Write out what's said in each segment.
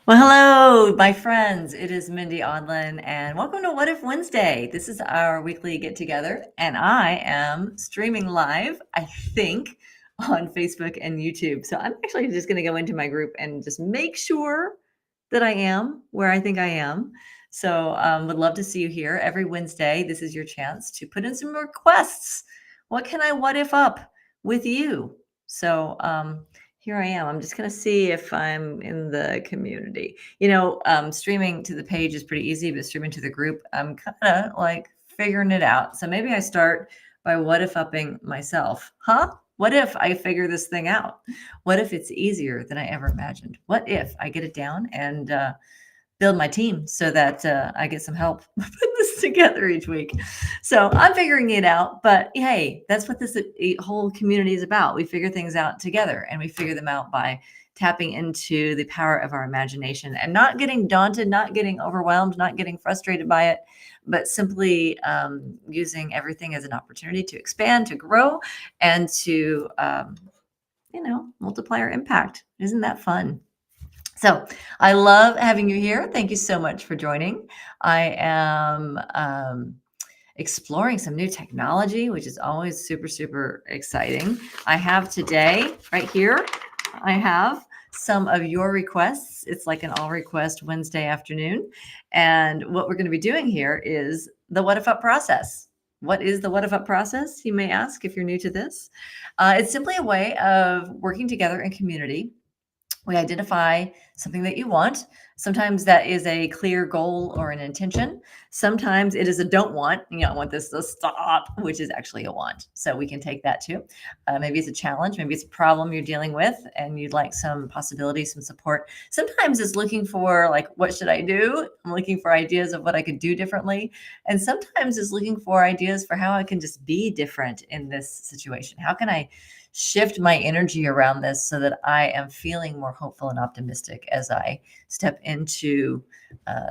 Well, hello, my friends. It is Mindy Audlin, and welcome to What If Wednesday. This is our weekly get together, and I am streaming live, I think, on Facebook and YouTube. So I'm actually just going to go into my group and just make sure that I am where I think I am. So would love to see you here every Wednesday. This is your chance to put in some requests. What can I what if up with you? So here I am. I'm just going to see if I'm in the community. Streaming to the page is pretty easy, but streaming to the group, I'm kind of like figuring it out. So maybe I start by what if upping myself. Huh? What if I figure this thing out? What if it's easier than I ever imagined? What if I get it down and build my team so that I get some help putting this together each week? So I'm figuring it out, but hey, that's what this whole community is about. We figure things out together, and we figure them out by tapping into the power of our imagination and not getting daunted, not getting overwhelmed, not getting frustrated by it, but simply using everything as an opportunity to expand, to grow, and to multiply our impact. Isn't that fun? So I love having you here. Thank you so much for joining. I am exploring some new technology, which is always super, super exciting. I have today, right here, I have some of your requests. It's like an all request Wednesday afternoon. And what we're going to be doing here is the What If Up process. What is the What If Up process, you may ask if you're new to this? It's simply a way of working together in community. We identify something that you want. Sometimes that is a clear goal or an intention. Sometimes it is a don't want. I want this to stop, which is actually a want. So we can take that too. Maybe it's a challenge. Maybe it's a problem you're dealing with and you'd like some possibilities, some support. Sometimes it's looking for, like, what should I do? I'm looking for ideas of what I could do differently. And sometimes it's looking for ideas for how I can just be different in this situation. How can I shift my energy around this so that I am feeling more hopeful and optimistic as I step into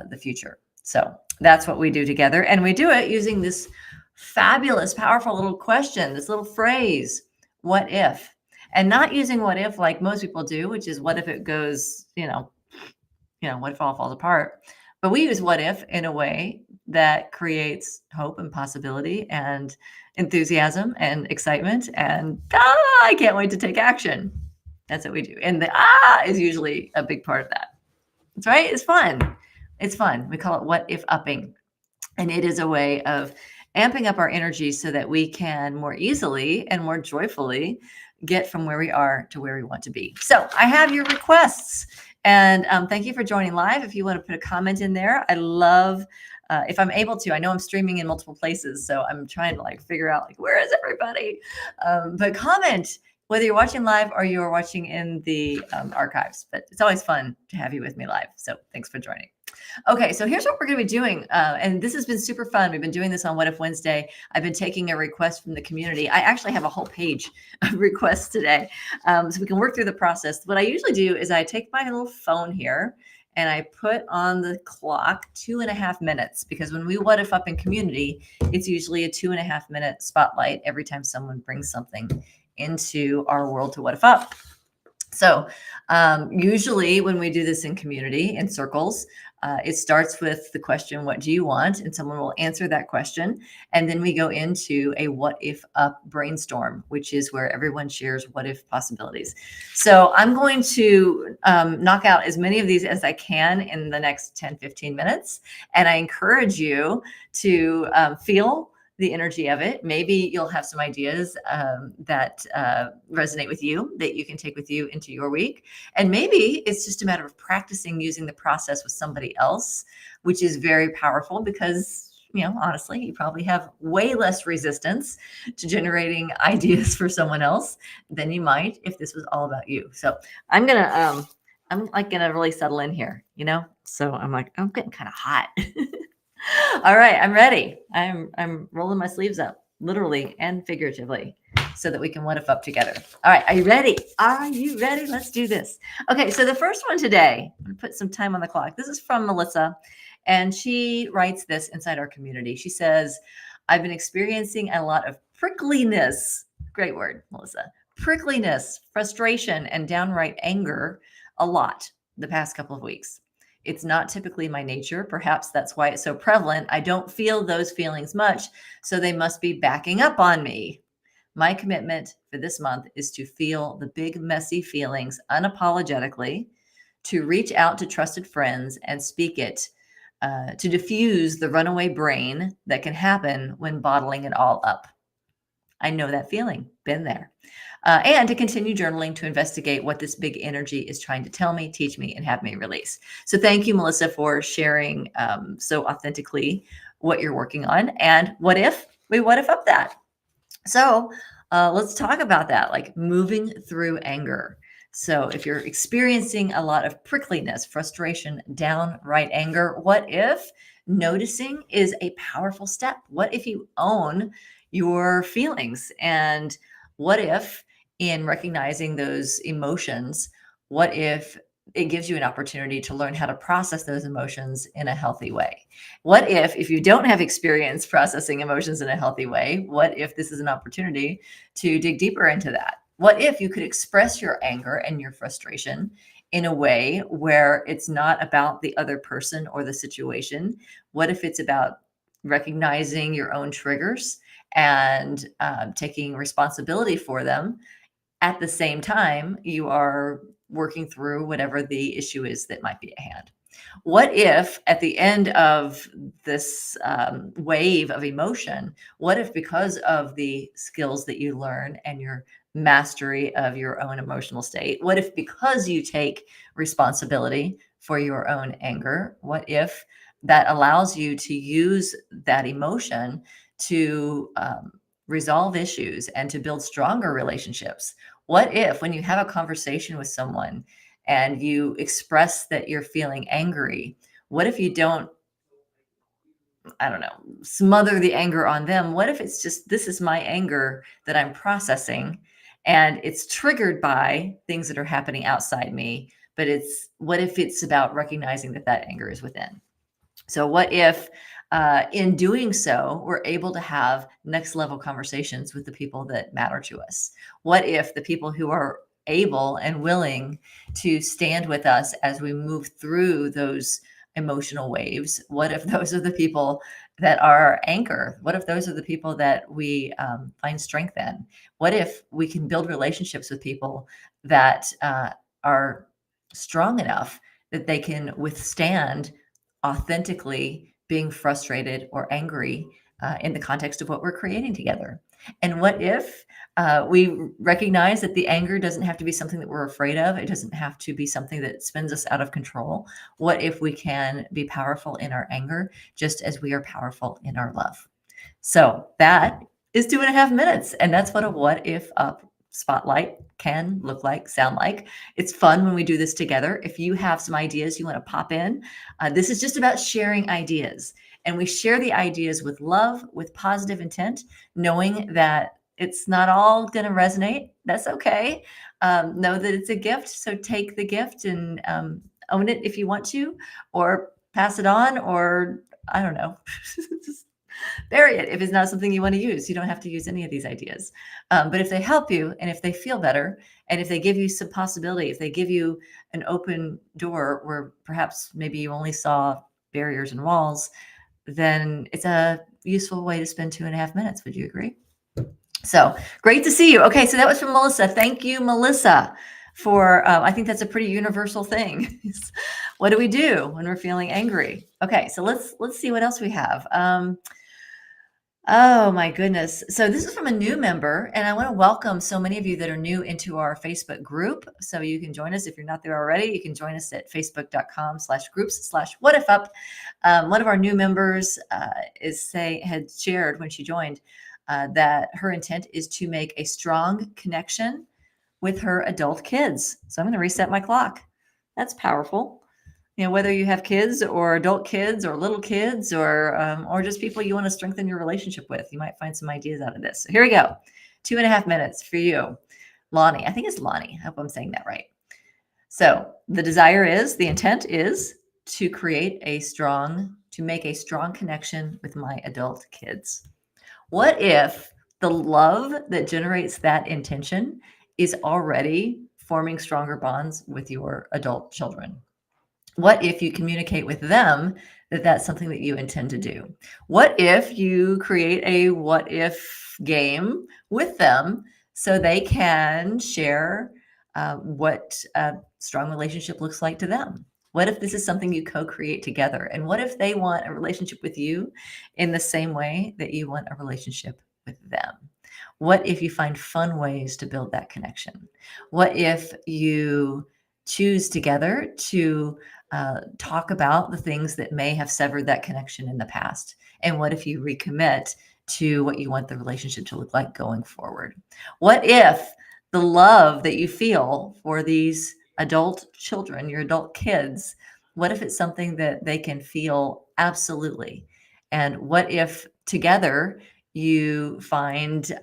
the future? So that's what we do together. And we do it using this fabulous, powerful little question, this little phrase, what if? And not using what if like most people do, which is what if it goes, what if it all falls apart? But we use what if in a way that creates hope and possibility and enthusiasm and excitement. And I can't wait to take action. That's what we do. And the is usually a big part of that. That's right. It's fun. It's fun. We call it what if upping. And it is a way of amping up our energy so that we can more easily and more joyfully get from where we are to where we want to be. So I have your requests. And thank you for joining live. If you want to put a comment in there, I love, if I'm able to. I know I'm streaming in multiple places, so I'm trying to figure out where is everybody. But comment whether you're watching live or you're watching in the archives. But it's always fun to have you with me live. So thanks for joining. Okay, so here's what we're going to be doing. And this has been super fun. We've been doing this on What If Wednesday. I've been taking a request from the community. I actually have a whole page of requests today. So we can work through the process. What I usually do is I take my little phone here and I put on the clock 2.5 minutes, because when we what if up in community, it's usually a 2.5 minute spotlight every time someone brings something into our world to what if up. So usually when we do this in community, in circles, it starts with the question, what do you want? And someone will answer that question. And then we go into a what if up brainstorm, which is where everyone shares what if possibilities. So I'm going to knock out as many of these as I can in the next 10, 15 minutes. And I encourage you to feel the energy of it. Maybe you'll have some ideas that resonate with you that you can take with you into your week. And maybe it's just a matter of practicing using the process with somebody else, which is very powerful because, honestly, you probably have way less resistance to generating ideas for someone else than you might if this was all about you. So I'm gonna really settle in here, So I'm getting kind of hot. All right, I'm ready. I'm rolling my sleeves up, literally and figuratively, so that we can what if up together. All right, are you ready? Are you ready? Let's do this. Okay, so the first one today, I'm gonna put some time on the clock. This is from Melissa, and she writes this inside our community. She says, I've been experiencing a lot of prickliness. Great word, Melissa. Prickliness, frustration, and downright anger a lot the past couple of weeks. It's not typically my nature. Perhaps that's why it's so prevalent. I don't feel those feelings much, so they must be backing up on me. My commitment for this month is to feel the big, messy feelings unapologetically, to reach out to trusted friends and speak it, to diffuse the runaway brain that can happen when bottling it all up. I know that feeling, been there. And to continue journaling to investigate what this big energy is trying to tell me, teach me, and have me release. So, thank you, Melissa, for sharing so authentically what you're working on. And what if we what if up that? So let's talk about that, like moving through anger. So if you're experiencing a lot of prickliness, frustration, downright anger, what if noticing is a powerful step? What if you own your feelings? And what if in recognizing those emotions, what if it gives you an opportunity to learn how to process those emotions in a healthy way? What if you don't have experience processing emotions in a healthy way, what if this is an opportunity to dig deeper into that? What if you could express your anger and your frustration in a way where it's not about the other person or the situation? What if it's about recognizing your own triggers and taking responsibility for them? At the same time, you are working through whatever the issue is that might be at hand. What if at the end of this wave of emotion, what if because of the skills that you learn and your mastery of your own emotional state, what if because you take responsibility for your own anger, what if that allows you to use that emotion to resolve issues and to build stronger relationships? What if when you have a conversation with someone and you express that you're feeling angry, what if you don't, I don't know, smother the anger on them? What if it's just, this is my anger that I'm processing and it's triggered by things that are happening outside me? But it's, what if it's about recognizing that that anger is within? So, what if in doing so, we're able to have next level conversations with the people that matter to us? What if the people who are able and willing to stand with us as we move through those emotional waves, what if those are the people that are our anchor? What if those are the people that we find strength in? What if we can build relationships with people that are strong enough that they can withstand authentically being frustrated or angry in the context of what we're creating together? And what if we recognize that the anger doesn't have to be something that we're afraid of? It doesn't have to be something that spins us out of control. What if we can be powerful in our anger just as we are powerful in our love? So that is 2.5 minutes. And that's what a what if up spotlight can look like, sound like. It's fun when we do this together. If you have some ideas you want to pop in, this is just about sharing ideas. And we share the ideas with love, with positive intent, knowing that it's not all going to resonate. That's okay. Know that it's a gift. So take the gift and own it if you want to, or pass it on, or I don't know. Just bury it if it's not something you want to use. You don't have to use any of these ideas. But if they help you and if they feel better and if they give you some possibility, if they give you an open door where perhaps maybe you only saw barriers and walls, then it's a useful way to spend 2.5 minutes. Would you agree? So great to see you. Okay, so that was from Melissa. Thank you, Melissa, for I think that's a pretty universal thing. What do we do when we're feeling angry? Okay, so let's see what else we have. Oh my goodness. So this is from a new member, and I want to welcome so many of you that are new into our Facebook group. So you can join us if you're not there already. You can join us at facebook.com/groups/whatifup. One of our new members had shared when she joined that her intent is to make a strong connection with her adult kids. So I'm going to reset my clock. That's powerful. Whether you have kids or adult kids or little kids or just people you want to strengthen your relationship with, you might find some ideas out of this. So here we go. 2.5 minutes for you, Lonnie. I think it's Lonnie. I hope I'm saying that right. So the intent is to make a strong connection with my adult kids. What if the love that generates that intention is already forming stronger bonds with your adult children? What if you communicate with them that that's something that you intend to do? What if you create a what if game with them so they can share what a strong relationship looks like to them? What if this is something you co create together? And what if they want a relationship with you in the same way that you want a relationship with them? What if you find fun ways to build that connection? What if you choose together to talk about the things that may have severed that connection in the past? And what if you recommit to what you want the relationship to look like going forward? What if the love that you feel for these adult children, your adult kids, what if it's something that they can feel absolutely? And what if together you find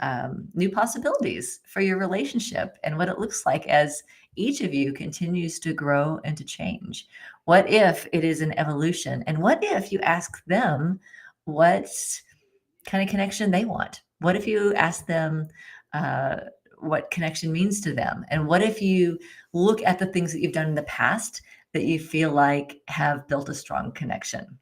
new possibilities for your relationship and what it looks like as each of you continues to grow and to change? What if it is an evolution? And what if you ask them what kind of connection they want? What if you ask them uh, what connection means to them? And what if you look at the things that you've done in the past that you feel like have built a strong connection?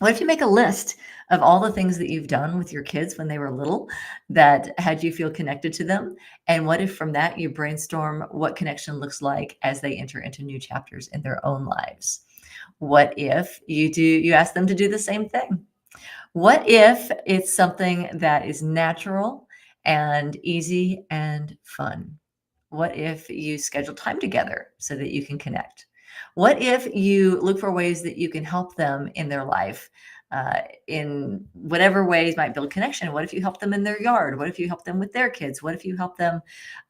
What if you make a list of all the things that you've done with your kids when they were little that had you feel connected to them? And what if from that you brainstorm what connection looks like as they enter into new chapters in their own lives? What if you ask them to do the same thing? What if it's something that is natural and easy and fun? What if you schedule time together so that you can connect? What if you look for ways that you can help them in their life in whatever ways might build connection? What if you help them in their yard? What if you help them with their kids? What if you help them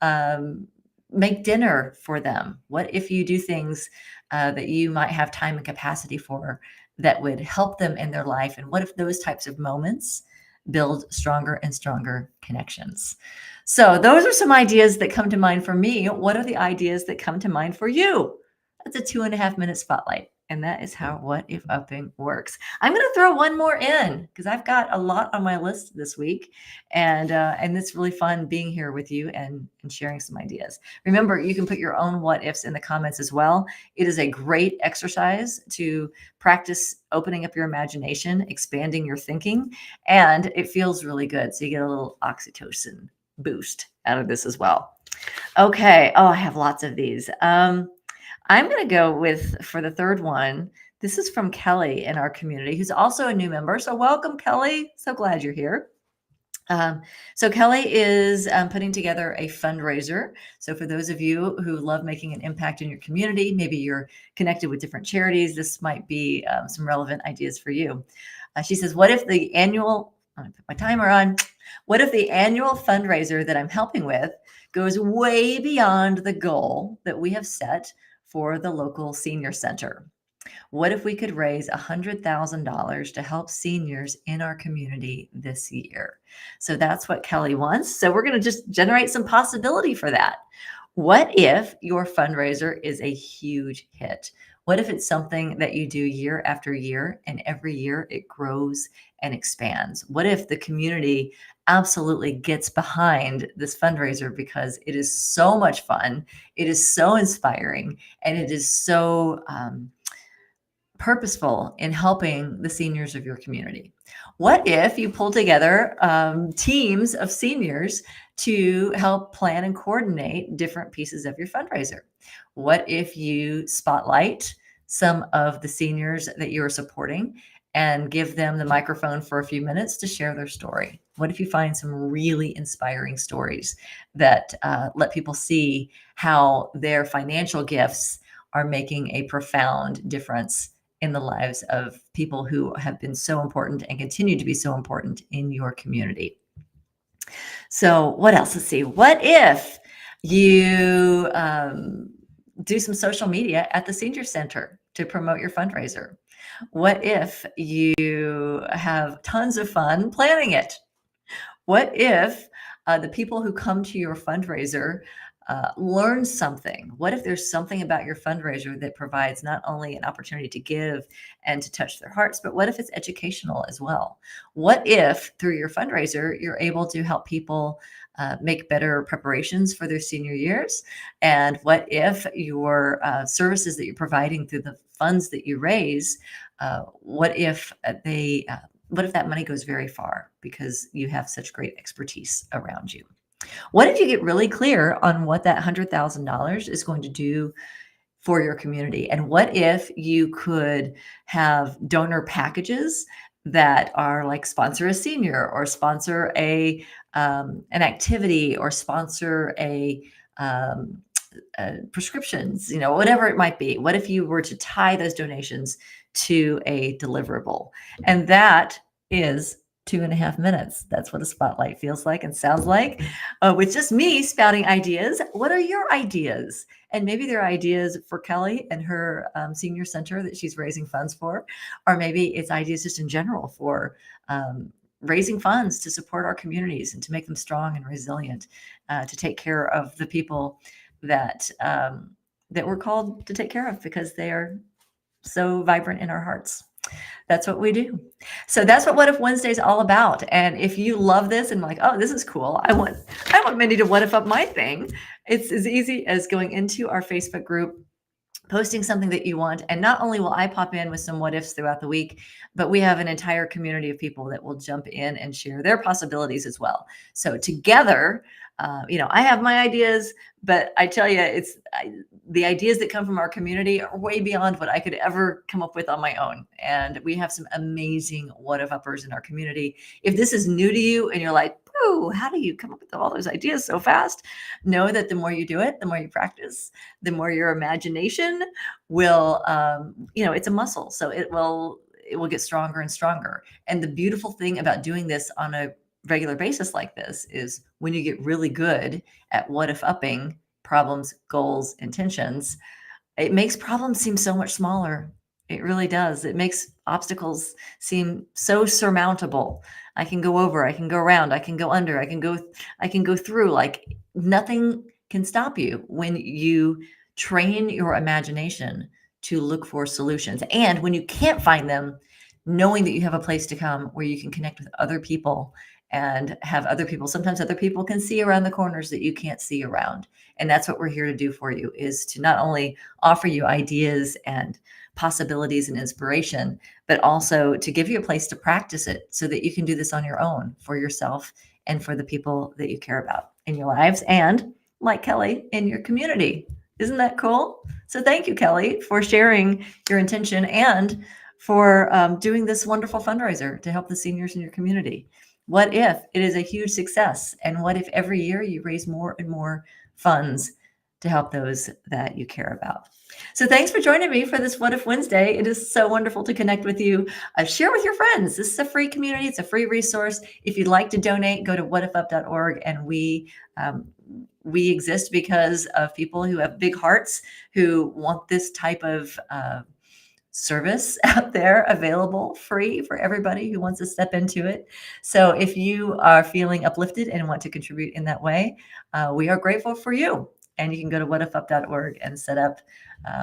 um, make dinner for them? What if you do things that you might have time and capacity for that would help them in their life? And what if those types of moments build stronger and stronger connections? So, those are some ideas that come to mind for me. What are the ideas that come to mind for you? That's a 2.5 minute spotlight. And that is how What If Upping works. I'm going to throw one more in because I've got a lot on my list this week. And it's really fun being here with you and sharing some ideas. Remember, you can put your own what ifs in the comments as well. It is a great exercise to practice opening up your imagination, expanding your thinking, and it feels really good. So you get a little oxytocin boost out of this as well. Okay. Oh, I have lots of these. I'm going to go with for the third one. This is from Kelly in our community, who's also a new member. So welcome, Kelly. So glad you're here. So Kelly is putting together a fundraiser. So for those of you who love making an impact in your community, maybe you're connected with different charities, this might be some relevant ideas for you. She says, what if the annual, I'm going to put my timer on, what if the annual fundraiser that I'm helping with goes way beyond the goal that we have set for the local senior center? What if we could raise $100,000 to help seniors in our community this year? So that's what Kelly wants. So we're going to just generate some possibility for that. What if your fundraiser is a huge hit? What if it's something that you do year after year and every year it grows and expands? What if the community absolutely gets behind this fundraiser because it is so much fun, it is so inspiring, and it is so purposeful in helping the seniors of your community? What if you pull together teams of seniors to help plan and coordinate different pieces of your fundraiser? What if you spotlight some of the seniors that you're supporting and give them the microphone for a few minutes to share their story? What if you find some really inspiring stories that let people see how their financial gifts are making a profound difference in the lives of people who have been so important and continue to be so important in your community? So, what else? Let's see. What if you do some social media at the senior center to promote your fundraiser? What if you have tons of fun planning it? What if the people who come to your fundraiser learn something. What if there's something about your fundraiser that provides not only an opportunity to give and to touch their hearts, but what if it's educational as well? What if through your fundraiser, you're able to help people make better preparations for their senior years? And what if your services that you're providing through the funds that you raise, what if that money goes very far because you have such great expertise around you? What if you get really clear on what that $100,000 is going to do for your community? And what if you could have donor packages that are like sponsor a senior or sponsor an activity or sponsor um, prescriptions, whatever it might be. What if you were to tie those donations to a deliverable? And that is 2.5 minutes. That's what a spotlight feels like and sounds like, with just me spouting ideas. What are your ideas? And maybe they're ideas for Kelly and her senior center that she's raising funds for, or maybe it's ideas just in general for raising funds to support our communities and to make them strong and resilient, to take care of the people that we're called to take care of because they are so vibrant in our hearts. That's what we do. So that's what If Wednesday is all about. And if you love this and like, oh, this is cool, I want Mindy to what if up my thing. It's as easy as going into our Facebook group, posting something that you want. And not only will I pop in with some what ifs throughout the week, but we have an entire community of people that will jump in and share their possibilities as well. So together, I have my ideas, but I tell you, the ideas that come from our community are way beyond what I could ever come up with on my own. And we have some amazing what if uppers in our community. If this is new to you and you're like, "Ooh, how do you come up with all those ideas so fast?" Know that the more you do it, the more you practice, the more your imagination will, it's a muscle. So it will get stronger and stronger. And the beautiful thing about doing this on a regular basis like this is when you get really good at what if upping problems, goals, intentions, it makes problems seem so much smaller. It really does. It makes obstacles seem so surmountable. I can go over, I can go around, I can go under, I can go through. Like nothing can stop you when you train your imagination to look for solutions. And when you can't find them, knowing that you have a place to come where you can connect with other people and have other people. Sometimes other people can see around the corners that you can't see around. And that's what we're here to do for you, is to not only offer you ideas and possibilities and inspiration, but also to give you a place to practice it so that you can do this on your own for yourself and for the people that you care about in your lives and, like Kelly, in your community. Isn't that cool? So thank you, Kelly, for sharing your intention and for doing this wonderful fundraiser to help the seniors in your community. What if it is a huge success? And what if every year you raise more and more funds to help those that you care about? So thanks for joining me for this What If Wednesday. It is so wonderful to connect with you. Share with your friends. This is a free community. It's a free resource. If you'd like to donate, go to whatifup.org. And we exist because of people who have big hearts, who want this type of service out there available free for everybody who wants to step into it. So if you are feeling uplifted and want to contribute in that way, we are grateful for you. And you can go to whatifup.org and set up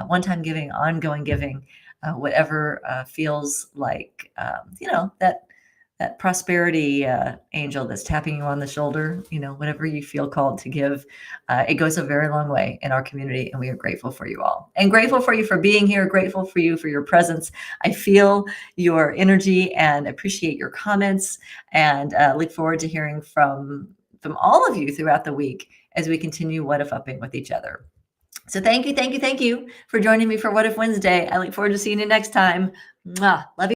one-time giving, ongoing giving, whatever feels like, that prosperity angel that's tapping you on the shoulder, whatever you feel called to give. It goes a very long way in our community, and we are grateful for you all. And grateful for you for being here, grateful for you for your presence. I feel your energy and appreciate your comments, and look forward to hearing from all of you throughout the week as we continue What If Upping with each other. So thank you for joining me for What If Wednesday. I look forward to seeing you next time. Mwah. Love you.